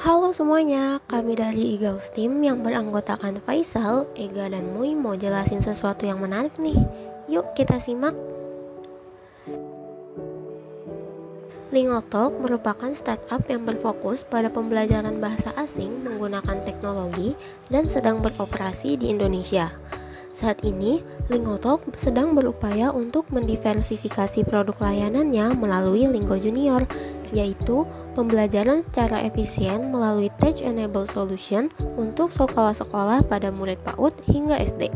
Halo semuanya, kami dari Eagles Team yang beranggotakan Faisal, Ega, dan Mui mau jelasin sesuatu yang menarik nih. Yuk kita simak. Lingotalk merupakan startup yang berfokus pada pembelajaran bahasa asing menggunakan teknologi dan sedang beroperasi di Indonesia. Saat ini, Lingotalk sedang berupaya untuk mendiversifikasi produk layanannya melalui Linggo Junior, yaitu pembelajaran secara efisien melalui Tech-Enabled Solution untuk sekolah-sekolah pada murid PAUD hingga SD.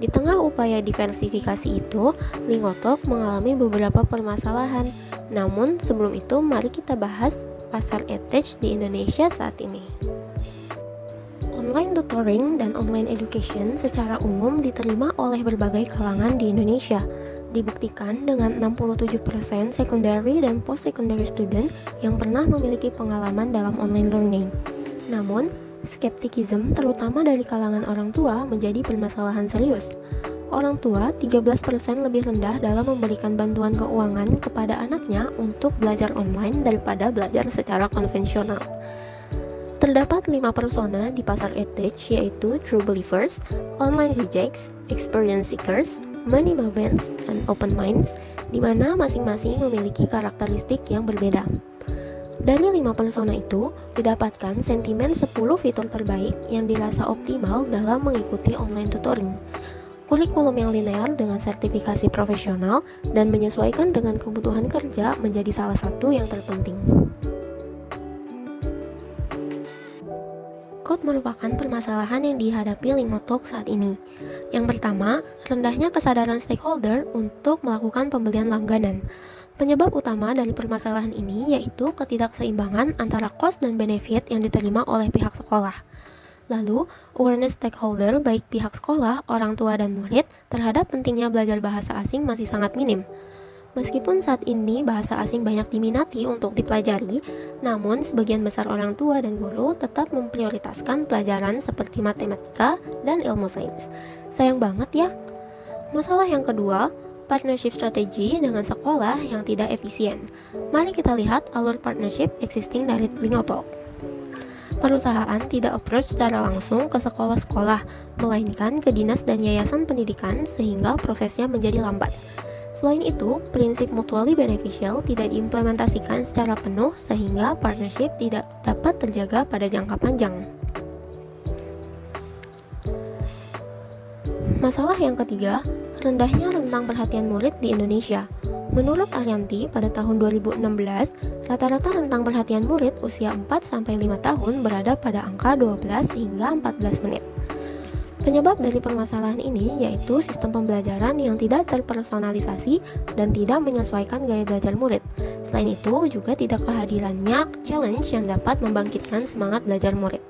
Di tengah upaya diversifikasi itu, Lingotalk mengalami beberapa permasalahan. Namun, sebelum itu mari kita bahas pasar edtech di Indonesia saat ini. Online tutoring dan online education secara umum diterima oleh berbagai kalangan di Indonesia. Dibuktikan dengan 67% secondary dan post-secondary student yang pernah memiliki pengalaman dalam online learning. Namun, skepticism terutama dari kalangan orang tua menjadi permasalahan serius. Orang tua 13% lebih rendah dalam memberikan bantuan keuangan kepada anaknya untuk belajar online daripada belajar secara konvensional. Terdapat 5 persona di pasar edtech, yaitu True Believers, Online Rejects, Experience Seekers, Money Mavens, dan Open Minds, di mana masing-masing memiliki karakteristik yang berbeda. Dari 5 persona itu, didapatkan sentimen 10 fitur terbaik yang dirasa optimal dalam mengikuti online tutoring. Kurikulum yang linear dengan sertifikasi profesional dan menyesuaikan dengan kebutuhan kerja menjadi salah satu yang terpenting. Code merupakan permasalahan yang dihadapi Lingotalk saat ini. Yang pertama, rendahnya kesadaran stakeholder untuk melakukan pembelian langganan. Penyebab utama dari permasalahan ini yaitu ketidakseimbangan antara cost dan benefit yang diterima oleh pihak sekolah. Lalu, awareness stakeholder baik pihak sekolah, orang tua, dan murid terhadap pentingnya belajar bahasa asing masih sangat minim. Meskipun saat ini bahasa asing banyak diminati untuk dipelajari, namun sebagian besar orang tua dan guru tetap memprioritaskan pelajaran seperti matematika dan ilmu sains. Sayang banget ya. Masalah yang kedua, partnership strategi dengan sekolah yang tidak efisien. Mari kita lihat alur partnership existing dari Lingotalk. Perusahaan tidak approach secara langsung ke sekolah-sekolah, melainkan ke dinas dan yayasan pendidikan sehingga prosesnya menjadi lambat. Selain itu, prinsip mutually beneficial tidak diimplementasikan secara penuh sehingga partnership tidak dapat terjaga pada jangka panjang. Masalah yang ketiga, rendahnya rentang perhatian murid di Indonesia. Menurut Arianti, pada tahun 2016, rata-rata rentang perhatian murid usia 4-5 tahun berada pada angka 12 hingga 14 menit. Penyebab dari permasalahan ini yaitu sistem pembelajaran yang tidak terpersonalisasi dan tidak menyesuaikan gaya belajar murid. Selain itu, juga tidak kehadirannya challenge yang dapat membangkitkan semangat belajar murid.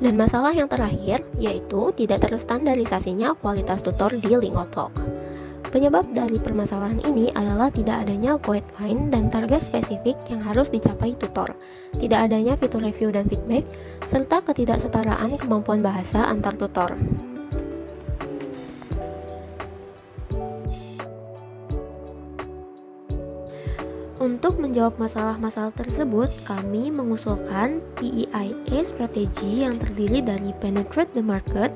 Dan masalah yang terakhir yaitu tidak terstandarisasinya kualitas tutor di Lingotalk. Penyebab dari permasalahan ini adalah tidak adanya guideline dan target spesifik yang harus dicapai tutor, tidak adanya fitur review dan feedback, serta ketidaksetaraan kemampuan bahasa antar tutor. Untuk menjawab masalah-masalah tersebut, kami mengusulkan PEIA strategi yang terdiri dari Penetrate the Market,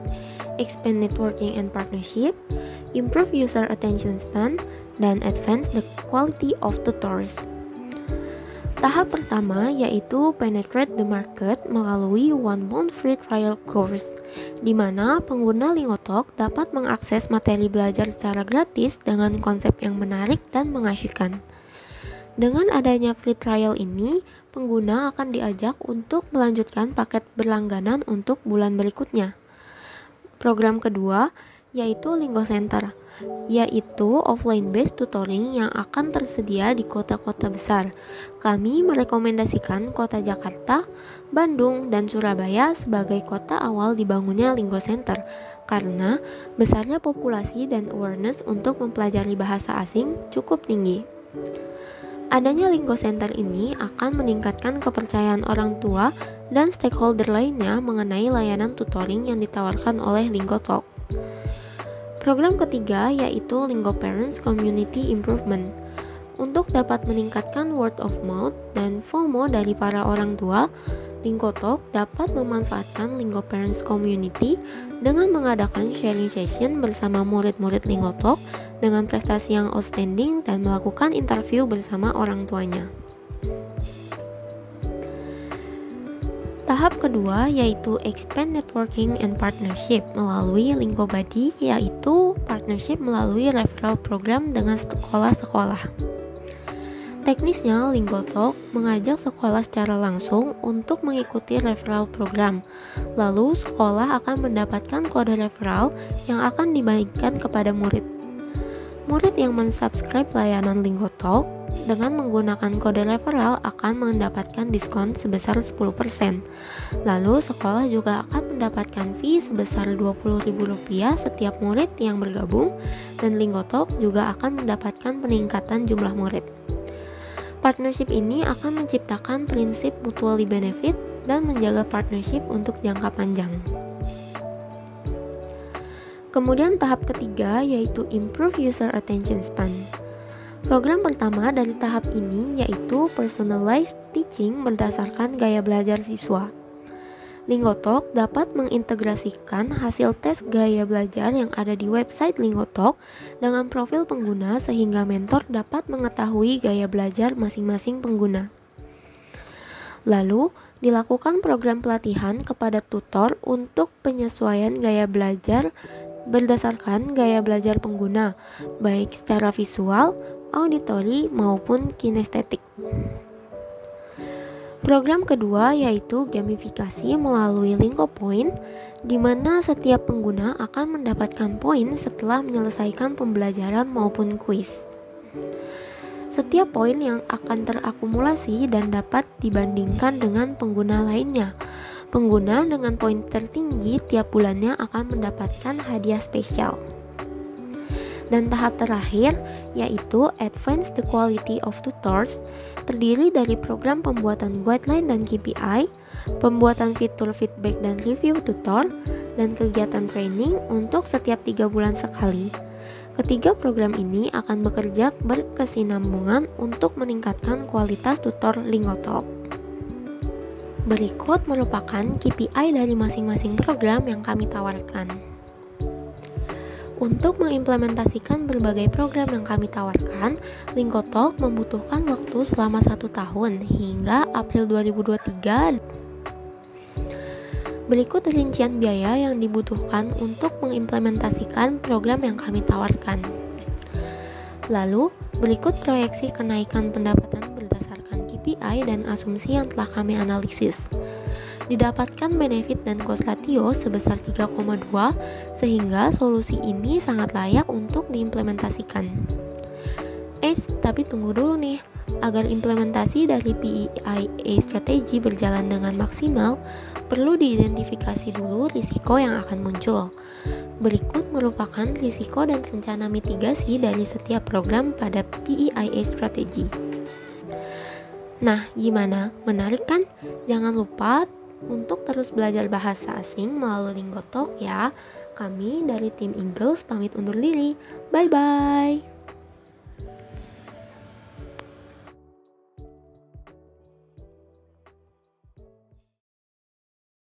Expand Networking and Partnership, Improve User Attention Span, dan Advance the Quality of Tutors. Tahap pertama yaitu Penetrate the Market melalui 1 month free trial course, di mana pengguna Lingotalk dapat mengakses materi belajar secara gratis dengan konsep yang menarik dan mengasyikkan. Dengan adanya free trial ini, pengguna akan diajak untuk melanjutkan paket berlangganan untuk bulan berikutnya. Program kedua yaitu Linggo Center, yaitu offline-based tutoring yang akan tersedia di kota-kota besar. Kami merekomendasikan kota Jakarta, Bandung, dan Surabaya sebagai kota awal dibangunnya Linggo Center, karena besarnya populasi dan awareness untuk mempelajari bahasa asing cukup tinggi. Adanya Linggo Center ini akan meningkatkan kepercayaan orang tua dan stakeholder lainnya mengenai layanan tutoring yang ditawarkan oleh Lingotalk. Program ketiga yaitu Linggo Parents Community Improvement. Untuk dapat meningkatkan word of mouth dan FOMO dari para orang tua, Lingotalk dapat memanfaatkan Lingo Parents Community dengan mengadakan sharing session bersama murid-murid Lingotalk dengan prestasi yang outstanding dan melakukan interview bersama orang tuanya. Tahap kedua yaitu expand networking and partnership melalui Lingo Buddy, yaitu partnership melalui referral program dengan sekolah-sekolah. Teknisnya, Lingotalk mengajak sekolah secara langsung untuk mengikuti referral program. Lalu, sekolah akan mendapatkan kode referral yang akan dibagikan kepada murid. Murid yang mensubscribe layanan Lingotalk dengan menggunakan kode referral akan mendapatkan diskon sebesar 10%. Lalu, sekolah juga akan mendapatkan fee sebesar Rp20.000 setiap murid yang bergabung, dan Lingotalk juga akan mendapatkan peningkatan jumlah murid. Partnership ini akan menciptakan prinsip mutually benefit dan menjaga partnership untuk jangka panjang. Kemudian tahap ketiga yaitu improve user attention span. Program pertama dari tahap ini yaitu personalized teaching berdasarkan gaya belajar siswa. Lingotalk dapat mengintegrasikan hasil tes gaya belajar yang ada di website Lingotalk dengan profil pengguna sehingga mentor dapat mengetahui gaya belajar masing-masing pengguna. Lalu, dilakukan program pelatihan kepada tutor untuk penyesuaian gaya belajar berdasarkan gaya belajar pengguna, baik secara visual, auditori, maupun kinestetik. Program kedua yaitu gamifikasi melalui Lingo Point, di mana setiap pengguna akan mendapatkan poin setelah menyelesaikan pembelajaran maupun kuis. Setiap poin yang akan terakumulasi dan dapat dibandingkan dengan pengguna lainnya. Pengguna dengan poin tertinggi tiap bulannya akan mendapatkan hadiah spesial. Dan tahap terakhir yaitu Advance the Quality of Tutors, terdiri dari program pembuatan guideline dan KPI, pembuatan fitur feedback dan review tutor, dan kegiatan training untuk setiap 3 bulan sekali. Ketiga program ini akan bekerja berkesinambungan untuk meningkatkan kualitas tutor Lingotalk. Berikut merupakan KPI dari masing-masing program yang kami tawarkan. Untuk mengimplementasikan berbagai program yang kami tawarkan, Lingotalk membutuhkan waktu selama 1 tahun hingga April 2023. Berikut rincian biaya yang dibutuhkan untuk mengimplementasikan program yang kami tawarkan. Lalu, berikut proyeksi kenaikan pendapatan berdasarkan KPI dan asumsi yang telah kami analisis. Didapatkan benefit dan cost ratio sebesar 3,2 sehingga solusi ini sangat layak untuk diimplementasikan. Tapi tunggu dulu nih, agar implementasi dari PIA strategi berjalan dengan maksimal, perlu diidentifikasi dulu risiko yang akan muncul. Berikut merupakan risiko dan rencana mitigasi dari setiap program pada PIA strategi. Nah, gimana? Menarik kan? Jangan lupa untuk terus belajar bahasa asing melalui Lingotalk ya. Kami dari tim Eagles pamit undur diri. Bye-bye.